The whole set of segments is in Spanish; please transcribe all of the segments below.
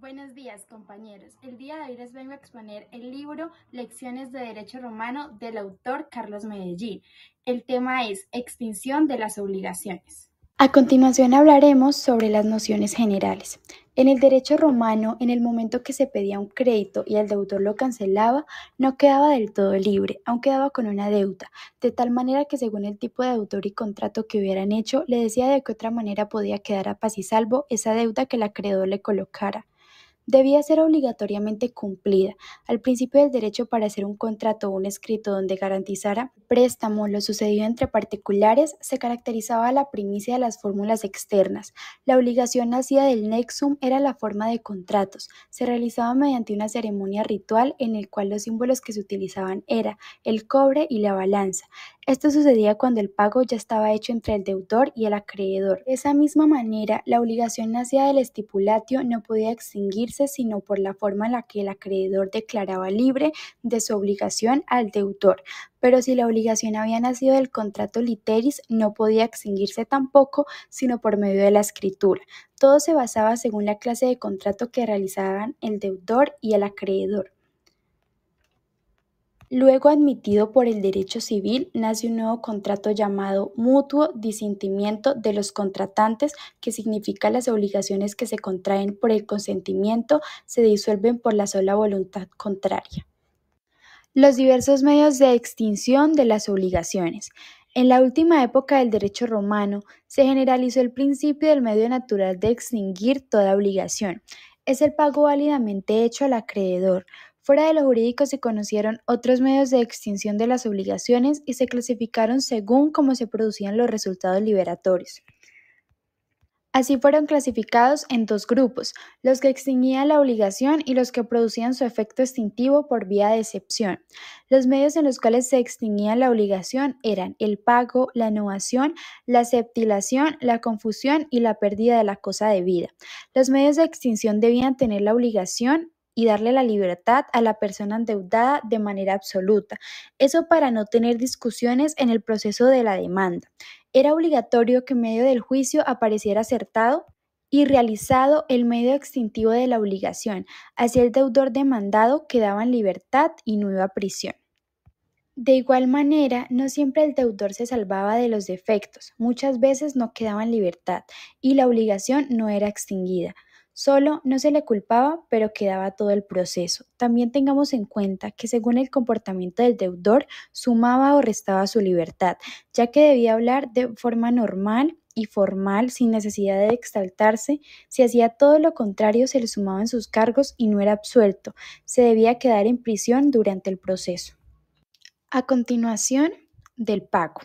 Buenos días, compañeros. El día de hoy les vengo a exponer el libro Lecciones de Derecho Romano del autor Carlos Medellín. El tema es Extinción de las obligaciones. A continuación hablaremos sobre las nociones generales. En el derecho romano, en el momento que se pedía un crédito y el deudor lo cancelaba, no quedaba del todo libre, aún quedaba con una deuda, de tal manera que según el tipo de deudor y contrato que hubieran hecho, le decía de qué otra manera podía quedar a paz y salvo esa deuda que el acreedor le colocara. Debía ser obligatoriamente cumplida. Al principio del derecho, para hacer un contrato o un escrito donde garantizara préstamo lo sucedido entre particulares, se caracterizaba la primicia de las fórmulas externas. La obligación nacida del nexum era la forma de contratos. Se realizaba mediante una ceremonia ritual en el cual los símbolos que se utilizaban era el cobre y la balanza. Esto sucedía cuando el pago ya estaba hecho entre el deudor y el acreedor. De esa misma manera, la obligación nacida del stipulatio no podía extinguirse sino por la forma en la que el acreedor declaraba libre de su obligación al deudor. Pero si la obligación había nacido del contrato literis, no podía extinguirse tampoco sino por medio de la escritura. Todo se basaba según la clase de contrato que realizaban el deudor y el acreedor. Luego, admitido por el derecho civil, nace un nuevo contrato llamado mutuo disintimiento de los contratantes, que significa las obligaciones que se contraen por el consentimiento se disuelven por la sola voluntad contraria. Los diversos medios de extinción de las obligaciones. En la última época del derecho romano se generalizó el principio del medio natural de extinguir toda obligación. Es el pago válidamente hecho al acreedor. Fuera de lo jurídico se conocieron otros medios de extinción de las obligaciones y se clasificaron según cómo se producían los resultados liberatorios. Así fueron clasificados en dos grupos, los que extinguían la obligación y los que producían su efecto extintivo por vía de excepción. Los medios en los cuales se extinguía la obligación eran el pago, la novación, la septilación, la confusión y la pérdida de la cosa debida. Los medios de extinción debían tener la obligación y darle la libertad a la persona endeudada de manera absoluta, eso para no tener discusiones en el proceso de la demanda. Era obligatorio que en medio del juicio apareciera acertado y realizado el medio extintivo de la obligación, así el deudor demandado quedaba en libertad y no iba a prisión. De igual manera, no siempre el deudor se salvaba de los defectos, muchas veces no quedaba en libertad y la obligación no era extinguida. Solo no se le culpaba, pero quedaba todo el proceso. También tengamos en cuenta que según el comportamiento del deudor, sumaba o restaba su libertad, ya que debía hablar de forma normal y formal sin necesidad de exaltarse. Si hacía todo lo contrario, se le sumaban sus cargos y no era absuelto. Se debía quedar en prisión durante el proceso. A continuación, del pago.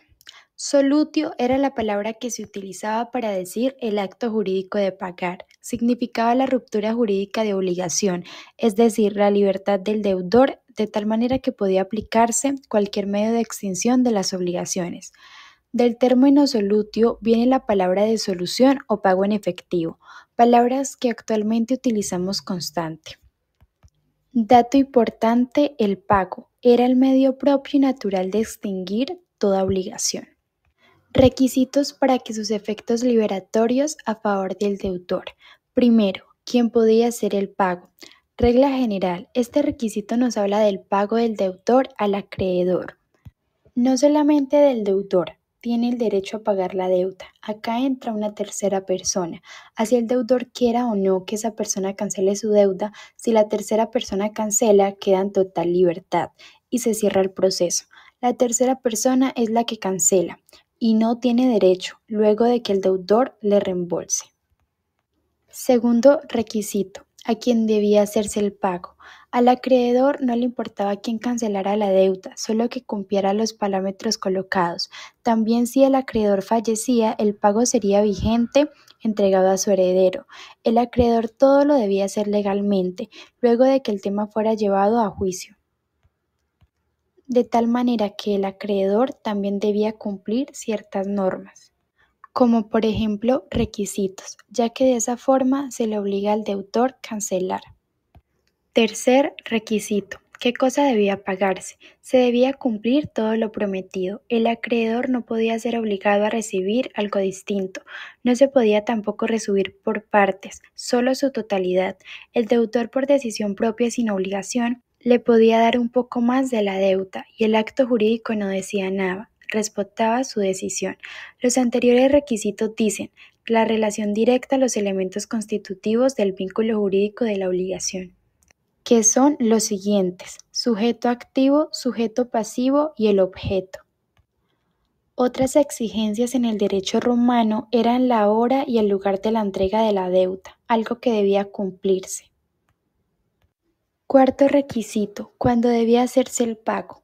Solutio era la palabra que se utilizaba para decir el acto jurídico de pagar. Significaba la ruptura jurídica de obligación, es decir, la libertad del deudor, de tal manera que podía aplicarse cualquier medio de extinción de las obligaciones. Del término solutio viene la palabra de solución o pago en efectivo, palabras que actualmente utilizamos constante. Dato importante, el pago era el medio propio y natural de extinguir toda obligación. Requisitos para que sus efectos liberatorios a favor del deudor. Primero, ¿quién podía hacer el pago? Regla general, este requisito nos habla del pago del deudor al acreedor. No solamente del deudor, tiene el derecho a pagar la deuda. Acá entra una tercera persona. Así el deudor quiera o no que esa persona cancele su deuda, si la tercera persona cancela, queda en total libertad y se cierra el proceso. La tercera persona es la que cancela y no tiene derecho luego de que el deudor le reembolse. Segundo requisito, a quien debía hacerse el pago. Al acreedor no le importaba quién cancelara la deuda, solo que cumpliera los parámetros colocados. También si el acreedor fallecía, el pago sería vigente, entregado a su heredero. El acreedor todo lo debía hacer legalmente, luego de que el tema fuera llevado a juicio. De tal manera que el acreedor también debía cumplir ciertas normas, como por ejemplo requisitos, ya que de esa forma se le obliga al deudor cancelar. Tercer requisito, ¿Qué cosa debía pagarse? Se debía cumplir todo lo prometido. El acreedor no podía ser obligado a recibir algo distinto. No se podía tampoco resubir por partes, solo su totalidad. El deudor por decisión propia sin obligación le podía dar un poco más de la deuda y el acto jurídico no decía nada, respetaba su decisión. Los anteriores requisitos dicen la relación directa a los elementos constitutivos del vínculo jurídico de la obligación, que son los siguientes: sujeto activo, sujeto pasivo y el objeto. Otras exigencias en el derecho romano eran la hora y el lugar de la entrega de la deuda, algo que debía cumplirse. Cuarto requisito: cuando debía hacerse el pago.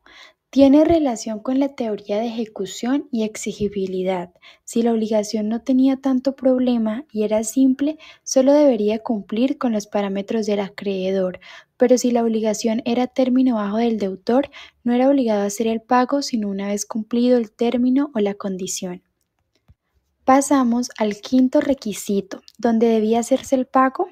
Tiene relación con la teoría de ejecución y exigibilidad. Si la obligación no tenía tanto problema y era simple, solo debería cumplir con los parámetros del acreedor, pero si la obligación era término bajo del deudor, no era obligado a hacer el pago sino una vez cumplido el término o la condición. Pasamos al quinto requisito, donde debía hacerse el pago.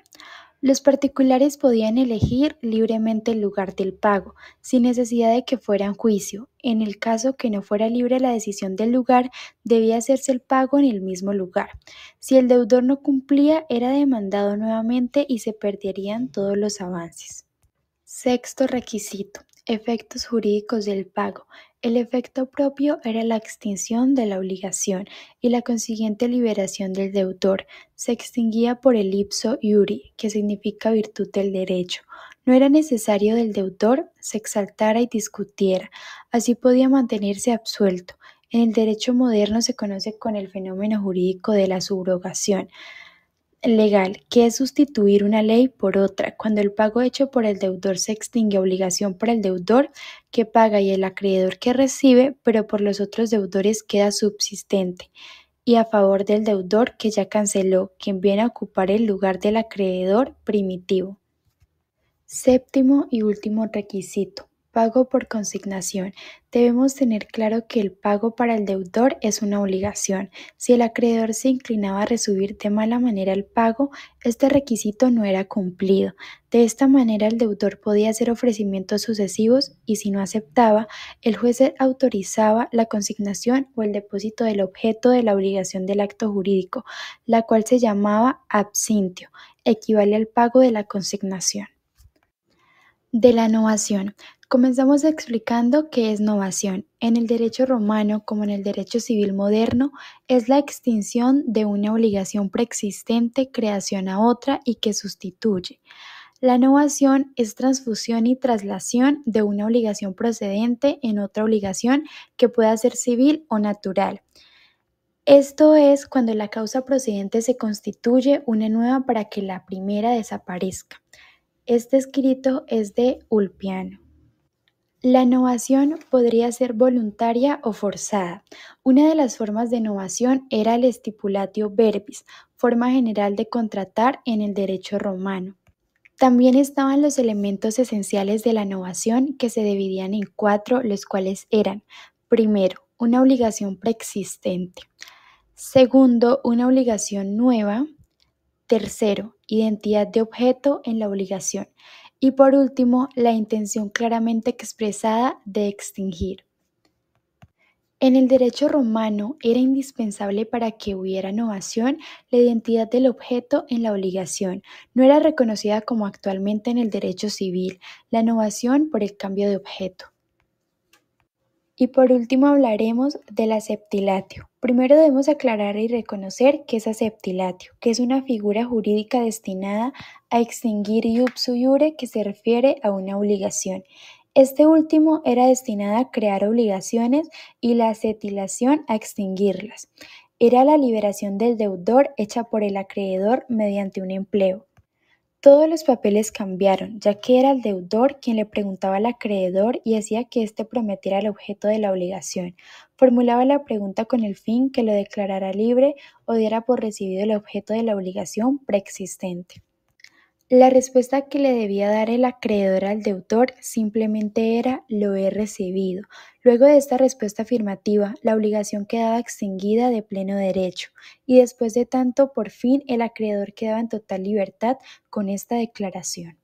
Los particulares podían elegir libremente el lugar del pago, sin necesidad de que fuera en juicio. En el caso que no fuera libre la decisión del lugar, debía hacerse el pago en el mismo lugar. Si el deudor no cumplía, era demandado nuevamente y se perderían todos los avances. Sexto requisito: efectos jurídicos del pago. El efecto propio era la extinción de la obligación y la consiguiente liberación del deudor. Se extinguía por el ipso iuri, que significa virtud del derecho. No era necesario del deudor se exaltara y discutiera, así podía mantenerse absuelto. En el derecho moderno se conoce con el fenómeno jurídico de la subrogación legal, que es sustituir una ley por otra. Cuando el pago hecho por el deudor se extingue, obligación para el deudor que paga y el acreedor que recibe, pero por los otros deudores queda subsistente, y a favor del deudor que ya canceló, quien viene a ocupar el lugar del acreedor primitivo. Séptimo y último requisito: pago por consignación. Debemos tener claro que el pago para el deudor es una obligación. Si el acreedor se inclinaba a resubir de mala manera el pago, este requisito no era cumplido. De esta manera el deudor podía hacer ofrecimientos sucesivos y si no aceptaba, el juez autorizaba la consignación o el depósito del objeto de la obligación del acto jurídico, la cual se llamaba absintio, equivale al pago de la consignación. De la novación. Comenzamos explicando qué es novación. En el derecho romano, como en el derecho civil moderno, es la extinción de una obligación preexistente, creación a otra y que sustituye. La novación es transfusión y traslación de una obligación procedente en otra obligación que pueda ser civil o natural. Esto es cuando la causa procedente se constituye una nueva para que la primera desaparezca. Este escrito es de Ulpiano. La novación podría ser voluntaria o forzada. Una de las formas de novación era el stipulatio verbis, forma general de contratar en el derecho romano. También estaban los elementos esenciales de la novación, que se dividían en 4, los cuales eran: primero, una obligación preexistente; segundo, una obligación nueva; tercero, identidad de objeto en la obligación; y por último, la intención claramente expresada de extinguir. En el derecho romano era indispensable para que hubiera novación la identidad del objeto en la obligación. No era reconocida como actualmente en el derecho civil, la novación por el cambio de objeto. Y por último hablaremos del aseptilatio. Primero debemos aclarar y reconocer qué es aseptilatio, que es una figura jurídica destinada a extinguir ipso iure, que se refiere a una obligación. Este último era destinado a crear obligaciones y la asetilación a extinguirlas. Era la liberación del deudor hecha por el acreedor mediante un empleo. Todos los papeles cambiaron, ya que era el deudor quien le preguntaba al acreedor y hacía que éste prometiera el objeto de la obligación. Formulaba la pregunta con el fin que lo declarara libre o diera por recibido el objeto de la obligación preexistente. La respuesta que le debía dar el acreedor al deudor simplemente era "lo he recibido". Luego de esta respuesta afirmativa, la obligación quedaba extinguida de pleno derecho, y después de tanto, por fin, el acreedor quedaba en total libertad con esta declaración.